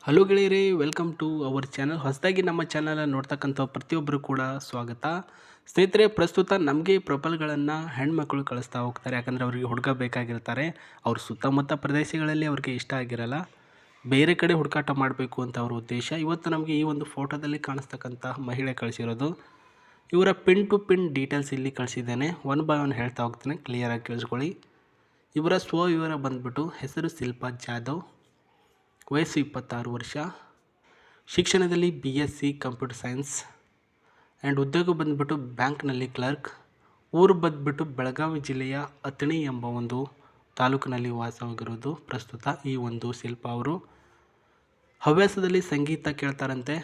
Hello ಗೆಳೆಯರೇ, welcome to our channel. ಹೊಸದಾಗಿ ನಮ್ಮ ಚಾನಲ್ ನೋಡ್ತಕ್ಕಂಥ ಪ್ರತಿಯೊಬ್ಬರು ಕೂಡ ಸ್ವಾಗತ. ಸ್ನೇಹಿತರೆ, ಪ್ರಸ್ತುತ ನಮಗೆ ಪ್ರೊಫೈಲ್ಗಳನ್ನು ಹೆಣ್ಮಕ್ಳು ಕಳಿಸ್ತಾ ಹೋಗ್ತಾರೆ. ಯಾಕಂದರೆ ಅವರಿಗೆ ಹುಡುಗ ಬೇಕಾಗಿರ್ತಾರೆ. ಅವ್ರ ಸುತ್ತಮುತ್ತ ಪ್ರದೇಶಗಳಲ್ಲಿ ಅವ್ರಿಗೆ ಇಷ್ಟ ಆಗಿರಲ್ಲ, ಬೇರೆ ಕಡೆ ಹುಡುಕಾಟ ಮಾಡಬೇಕು ಅಂತ ಅವ್ರ ಉದ್ದೇಶ. ಇವತ್ತು ನಮಗೆ ಈ ಒಂದು ಫೋಟೋದಲ್ಲಿ ಕಾಣಿಸ್ತಕ್ಕಂಥ ಮಹಿಳೆ ಕಳಿಸಿರೋದು. ಇವರ ಪಿನ್ ಟು ಪಿನ್ ಡೀಟೇಲ್ಸ್ ಇಲ್ಲಿ ಕಳಿಸಿದ್ದೇನೆ. ಒನ್ ಬೈ ಒನ್ ಹೇಳ್ತಾ ಹೋಗ್ತೇನೆ, ಕ್ಲಿಯರಾಗಿ ಕೇಳಿಸ್ಕೊಳ್ಳಿ. ಇವರ ಸ್ವವಿವರ ಬಂದ್ಬಿಟ್ಟು ಹೆಸರು ಶಿಲ್ಪಾ ಜಾಧವ್, ವಯಸ್ಸು 26 ವರ್ಷ, ಶಿಕ್ಷಣದಲ್ಲಿ BSc ಕಂಪ್ಯೂಟರ್ ಸೈನ್ಸ್ ಆ್ಯಂಡ್ ಉದ್ಯೋಗ ಬಂದುಬಿಟ್ಟು ಬ್ಯಾಂಕ್ನಲ್ಲಿ ಕ್ಲರ್ಕ್. ಊರು ಬಂದುಬಿಟ್ಟು ಬೆಳಗಾವಿ ಜಿಲ್ಲೆಯ ಅಥಣಿ ಎಂಬ ಒಂದು ತಾಲೂಕಿನಲ್ಲಿ ವಾಸವಾಗಿರೋದು ಪ್ರಸ್ತುತ ಈ ಒಂದು ಶಿಲ್ಪ ಅವರು. ಹವ್ಯಾಸದಲ್ಲಿ ಸಂಗೀತ ಕೇಳ್ತಾರಂತೆ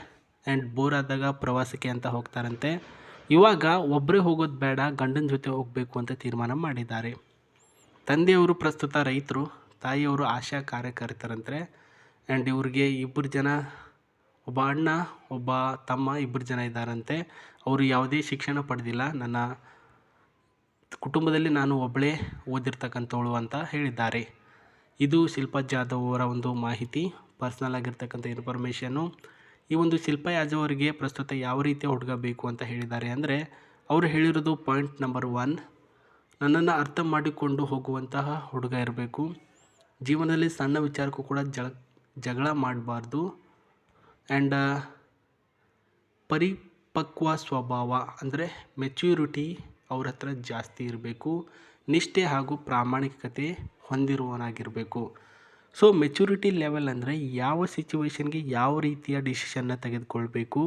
ಆ್ಯಂಡ್ ಬೋರ್ ಆದಾಗ ಪ್ರವಾಸಕ್ಕೆ ಅಂತ ಹೋಗ್ತಾರಂತೆ. ಇವಾಗ ಒಬ್ಬರೇ ಹೋಗೋದು ಬೇಡ, ಗಂಡನ ಜೊತೆ ಹೋಗಬೇಕು ಅಂತ ತೀರ್ಮಾನ ಮಾಡಿದ್ದಾರೆ. ತಂದೆಯವರು ಪ್ರಸ್ತುತ ರೈತರು, ತಾಯಿಯವರು ಆಶಾ ಕಾರ್ಯಕರ್ತರಂತೆ. ಆ್ಯಂಡ್ ಇವ್ರಿಗೆ 2 ಜನ, ಒಬ್ಬ ಅಣ್ಣ ಒಬ್ಬ ತಮ್ಮ, 2 ಜನ ಇದ್ದಾರಂತೆ. ಅವರು ಯಾವುದೇ ಶಿಕ್ಷಣ ಪಡೆದಿಲ್ಲ. ನನ್ನ ಕುಟುಂಬದಲ್ಲಿ ನಾನು ಒಬ್ಬಳೇ ಓದಿರ್ತಕ್ಕಂಥವಳು ಅಂತ ಹೇಳಿದ್ದಾರೆ. ಇದು ಶಿಲ್ಪಾ ಜಾಧವ್ ಅವರ ಒಂದು ಮಾಹಿತಿ, ಪರ್ಸ್ನಲ್ ಆಗಿರ್ತಕ್ಕಂಥ ಇನ್ಫಾರ್ಮೇಷನ್ನು. ಈ ಒಂದು ಶಿಲ್ಪಾ ಜಾಧವ್ ಅವರಿಗೆ ಪ್ರಸ್ತುತ ಯಾವ ರೀತಿಯ ಹುಡುಗ ಬೇಕು ಅಂತ ಹೇಳಿದ್ದಾರೆ ಅಂದರೆ, ಅವರು ಹೇಳಿರೋದು ಪಾಯಿಂಟ್ ನಂಬರ್ 1, ನನ್ನನ್ನು ಅರ್ಥ ಮಾಡಿಕೊಂಡು ಹೋಗುವಂತಹ ಹುಡುಗ ಇರಬೇಕು. ಜೀವನದಲ್ಲಿ ಸಣ್ಣ ವಿಚಾರಕ್ಕೂ ಕೂಡ ಜಗಳ ಮಾಡಬಾರ್ದು. ಆ್ಯಂಡ್ ಪರಿಪಕ್ವ ಸ್ವಭಾವ ಅಂದರೆ ಮೆಚ್ಯೂರಿಟಿ ಅವ್ರ ಹತ್ರ ಜಾಸ್ತಿ ಇರಬೇಕು. ನಿಷ್ಠೆ ಹಾಗೂ ಪ್ರಾಮಾಣಿಕತೆ ಹೊಂದಿರುವವನಾಗಿರಬೇಕು. ಸೊ ಮೆಚ್ಯೂರಿಟಿ ಲೆವೆಲ್ ಅಂದರೆ ಯಾವ ಸಿಚುವೇಶನ್ಗೆ ಯಾವ ರೀತಿಯ ಡಿಸಿಷನ್ನ ತೆಗೆದುಕೊಳ್ಬೇಕು.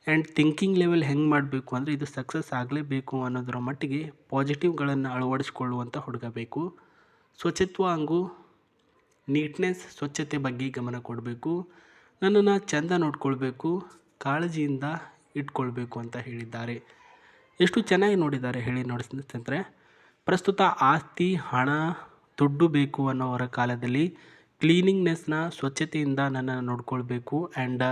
ಆ್ಯಂಡ್ ಥಿಂಕಿಂಗ್ ಲೆವೆಲ್ ಹೆಂಗೆ ಮಾಡಬೇಕು ಅಂದರೆ, ಇದು ಸಕ್ಸಸ್ ಆಗಲೇಬೇಕು ಅನ್ನೋದರ ಮಟ್ಟಿಗೆ ಪಾಸಿಟಿವ್ಗಳನ್ನು ಅಳವಡಿಸ್ಕೊಳ್ಳುವಂಥ ಹುಡುಗ ಬೇಕು. ಸ್ವಚ್ಛತ್ವ ಹಾಗೂ ನೀಟ್ನೆಸ್, ಸ್ವಚ್ಛತೆ ಬಗ್ಗೆ ಗಮನ ಕೊಡಬೇಕು. ನನ್ನನ್ನು ಚೆಂದ ನೋಡ್ಕೊಳ್ಬೇಕು, ಕಾಳಜಿಯಿಂದ ಇಟ್ಕೊಳ್ಬೇಕು ಅಂತ ಹೇಳಿದ್ದಾರೆ. ಎಷ್ಟು ಚೆನ್ನಾಗಿ ನೋಡಿದ್ದಾರೆ ಹೇಳಿ ನೋಡಿಸ್ತಂದರೆ, ಪ್ರಸ್ತುತ ಆಸ್ತಿ, ಹಣ, ದುಡ್ಡು ಬೇಕು ಅನ್ನೋವರ ಕಾಲದಲ್ಲಿ ಕ್ಲೀನಿಂಗ್ನೆಸ್ನ, ಸ್ವಚ್ಛತೆಯಿಂದ ನನ್ನನ್ನು ನೋಡ್ಕೊಳ್ಬೇಕು ಆ್ಯಂಡ್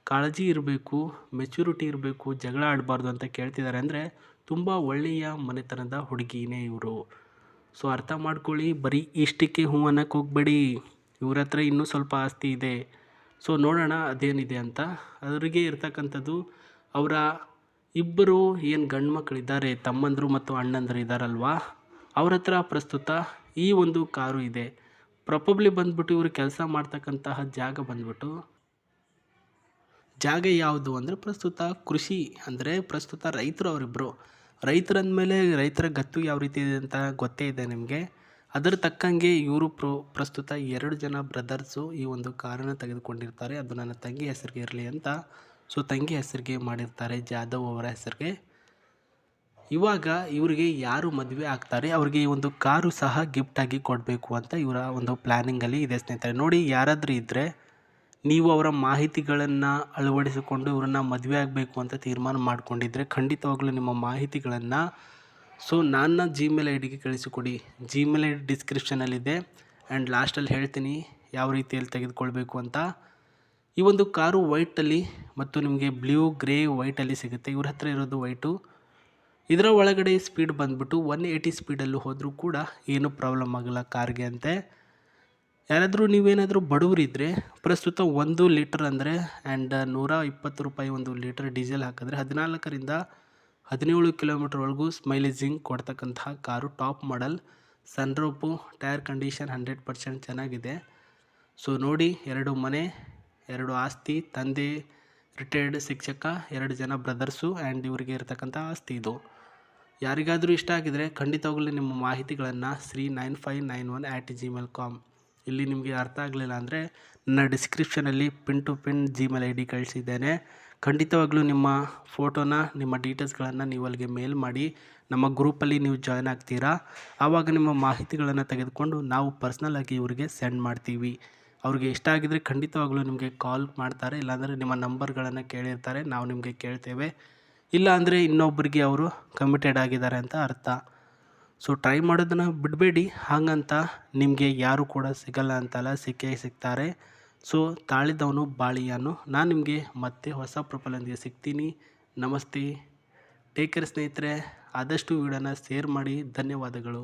ಕಾಳಜಿ ಇರಬೇಕು, ಮೆಚ್ಯೂರಿಟಿ ಇರಬೇಕು, ಜಗಳ ಆಡಬಾರ್ದು ಅಂತ ಕೇಳ್ತಿದ್ದಾರೆ. ಅಂದರೆ ತುಂಬ ಒಳ್ಳೆಯ ಮನೆತನದ ಹುಡುಗಿನೇ ಇವರು. ಸೊ ಅರ್ಥ ಮಾಡ್ಕೊಳ್ಳಿ, ಬರೀ ಇಷ್ಟಕ್ಕೆ ಹೂ ಅನ್ನಕ್ಕೆ ಹೋಗಬೇಡಿ. ಇವ್ರ ಹತ್ರ ಇನ್ನೂ ಸ್ವಲ್ಪ ಆಸ್ತಿ ಇದೆ. ಸೊ ನೋಡೋಣ ಅದೇನಿದೆ ಅಂತ. ಅವರಿಗೆ ಇರ್ತಕ್ಕಂಥದ್ದು ಅವರ 2 ಏನು ಗಂಡು ಮಕ್ಕಳಿದ್ದಾರೆ, ತಮ್ಮಂದರು ಮತ್ತು ಅಣ್ಣಂದರು ಇದ್ದಾರಲ್ವಾ, ಅವ್ರ ಹತ್ರ ಪ್ರಸ್ತುತ ಈ ಒಂದು ಕಾರು ಇದೆ. ಪ್ರಾಬಬ್ಲಿ ಬಂದ್ಬಿಟ್ಟು ಇವರು ಕೆಲಸ ಮಾಡ್ತಕ್ಕಂತಹ ಜಾಗ ಯಾವುದು ಅಂದರೆ ಪ್ರಸ್ತುತ ಕೃಷಿ. ಅಂದರೆ ಪ್ರಸ್ತುತ ರೈತರು ಅವರಿಬ್ಬರು. ರೈತರಂದಮೇಲೆ ರೈತರ ಗತ್ತು ಯಾವ ರೀತಿ ಇದೆ ಅಂತ ಗೊತ್ತೇ ಇದೆ ನಿಮಗೆ. ಅದರ ತಕ್ಕಂಗೆ ಇವರು ಪ್ರಸ್ತುತ 2 ಜನ ಬ್ರದರ್ಸು ಈ ಒಂದು ಕಾರನ್ನು ತೆಗೆದುಕೊಂಡಿರ್ತಾರೆ. ಅದು ನನ್ನ ತಂಗಿ ಹೆಸರಿಗೆ ಇರಲಿ ಅಂತ. ಸೊ ತಂಗಿ ಹೆಸರಿಗೆ ಮಾಡಿರ್ತಾರೆ, ಜಾಧವ್ ಅವರ ಹೆಸರಿಗೆ. ಇವಾಗ ಇವರಿಗೆ ಯಾರು ಮದುವೆ ಆಗ್ತಾರೆ ಅವ್ರಿಗೆ ಈ ಒಂದು ಕಾರು ಸಹ ಗಿಫ್ಟಾಗಿ ಕೊಡಬೇಕು ಅಂತ ಇವರ ಒಂದು ಪ್ಲ್ಯಾನಿಂಗಲ್ಲಿ ಇದೆ ಸ್ನೇಹಿತರೆ. ನೋಡಿ, ಯಾರಾದರೂ ಇದ್ದರೆ ನೀವು ಅವರ ಮಾಹಿತಿಗಳನ್ನು ಅಳವಡಿಸಿಕೊಂಡು ಇವ್ರನ್ನ ಮದುವೆ ಆಗಬೇಕು ಅಂತ ತೀರ್ಮಾನ ಮಾಡಿಕೊಂಡಿದ್ದರೆ ಖಂಡಿತವಾಗಲೂ ನಿಮ್ಮ ಮಾಹಿತಿಗಳನ್ನು ನನ್ನ ಜಿಮೇಲ್ ಐ ಡಿಗೆ ಕಳಿಸಿಕೊಡಿ. ಜಿಮೇಲ್ ಐ ಡಿ ಡಿಸ್ಕ್ರಿಪ್ಷನಲ್ಲಿದೆ ಆ್ಯಂಡ್ ಲಾಸ್ಟಲ್ಲಿ ಹೇಳ್ತೀನಿ ಯಾವ ರೀತಿಯಲ್ಲಿ ತೆಗೆದುಕೊಳ್ಬೇಕು ಅಂತ. ಈ ಒಂದು ಕಾರು ವೈಟಲ್ಲಿ ಮತ್ತು ನಿಮಗೆ ಬ್ಲೂ, ಗ್ರೇ, ವೈಟಲ್ಲಿ ಸಿಗುತ್ತೆ. ಇವ್ರ ಹತ್ರ ಇರೋದು ವೈಟು. ಇದರ ಒಳಗಡೆ ಸ್ಪೀಡ್ ಬಂದುಬಿಟ್ಟು 180 ಸ್ಪೀಡಲ್ಲೂ ಹೋದರೂ ಕೂಡ ಏನೂ ಪ್ರಾಬ್ಲಮ್ ಆಗಲ್ಲ ಕಾರ್ಗೆ ಅಂತೆ. ಯಾರಾದರೂ ನೀವೇನಾದರೂ ಬಡವರಿದ್ದರೆ ಪ್ರಸ್ತುತ 1 ಲೀಟರ್ ಅಂದರೆ ಆ್ಯಂಡ್ 120 ರೂಪಾಯಿ 1 ಲೀಟರ್ ಡೀಸೆಲ್ ಹಾಕಿದ್ರೆ 14ರಿಂದ 17 ಕಿಲೋಮೀಟರ್ವರೆಗೂ ಮೈಲೇಜಿಂಗ್ ಕೊಡ್ತಕ್ಕಂತಹ car. Top model, sunroof, tyre condition 100% ಚೆನ್ನಾಗಿದೆ. ಸೊ ನೋಡಿ, 2 ಮನೆ, 2 ಆಸ್ತಿ, ತಂದೆ ರಿಟೈರ್ಡ್ ಶಿಕ್ಷಕ, 2 ಜನ ಬ್ರದರ್ಸು ಆ್ಯಂಡ್ ಇವರಿಗೆ ಇರತಕ್ಕಂಥ ಆಸ್ತಿ ಇದು. ಯಾರಿಗಾದರೂ ಇಷ್ಟ ಆಗಿದರೆ ಖಂಡಿತವಾಗಲೂ ನಿಮ್ಮ ಮಾಹಿತಿಗಳನ್ನು sri9591@gmail.com ಇಲ್ಲಿ ನಿಮಗೆ ಅರ್ಥ ಆಗಲಿಲ್ಲ ಅಂದರೆ ನನ್ನ ಡಿಸ್ಕ್ರಿಪ್ಷನಲ್ಲಿ pin to pin Gmail I D ಕಳಿಸಿದ್ದೇನೆ. ಖಂಡಿತವಾಗ್ಲೂ ನಿಮ್ಮ ಫೋಟೋನ, ನಿಮ್ಮ ಡೀಟೇಲ್ಸ್ಗಳನ್ನು ನೀವು ಅಲ್ಲಿಗೆ ಮೇಲ್ ಮಾಡಿ ನಮ್ಮ ಗ್ರೂಪಲ್ಲಿ ನೀವು ಜಾಯ್ನ್ ಆಗ್ತೀರಾ. ಆವಾಗ ನಿಮ್ಮ ಮಾಹಿತಿಗಳನ್ನು ತೆಗೆದುಕೊಂಡು ನಾವು ಪರ್ಸ್ನಲಾಗಿ ಇವರಿಗೆ ಸೆಂಡ್ ಮಾಡ್ತೀವಿ. ಅವ್ರಿಗೆ ಇಷ್ಟ ಆಗಿದರೆ ಖಂಡಿತವಾಗ್ಲೂ ನಿಮಗೆ ಕಾಲ್ ಮಾಡ್ತಾರೆ, ಇಲ್ಲಾಂದರೆ ನಿಮ್ಮ ನಂಬರ್ಗಳನ್ನು ಕೇಳಿರ್ತಾರೆ, ನಾವು ನಿಮಗೆ ಕೇಳ್ತೇವೆ. ಇಲ್ಲ ಅಂದರೆ ಇನ್ನೊಬ್ಬರಿಗೆ ಅವರು ಕಮಿಟೆಡ್ ಆಗಿದ್ದಾರೆ ಅಂತ ಅರ್ಥ. ಸೊ ಟ್ರೈ ಮಾಡೋದನ್ನು ಬಿಡಬೇಡಿ. ಹಾಗಂತ ನಿಮಗೆ ಯಾರು ಕೂಡ ಸಿಗಲ್ಲ ಅಂತಲ್ಲ, ಸಿಕ್ಕೇ ಸಿಗ್ತಾರೆ. ಸೊ ತಾಳಿದವನು ಬಾಳಿಯಾನು. ನಾನು ನಿಮಗೆ ಮತ್ತೆ ಹೊಸ ಪ್ರೊಫೈಲೊಂದಿಗೆ ಸಿಗ್ತೀನಿ. ನಮಸ್ತೆ, ಟೇಕ್ ಕೇರ್ ಸ್ನೇಹಿತರೆ. ಆದಷ್ಟು ವಿಡಿಯೋನ ಶೇರ್ ಮಾಡಿ. ಧನ್ಯವಾದಗಳು.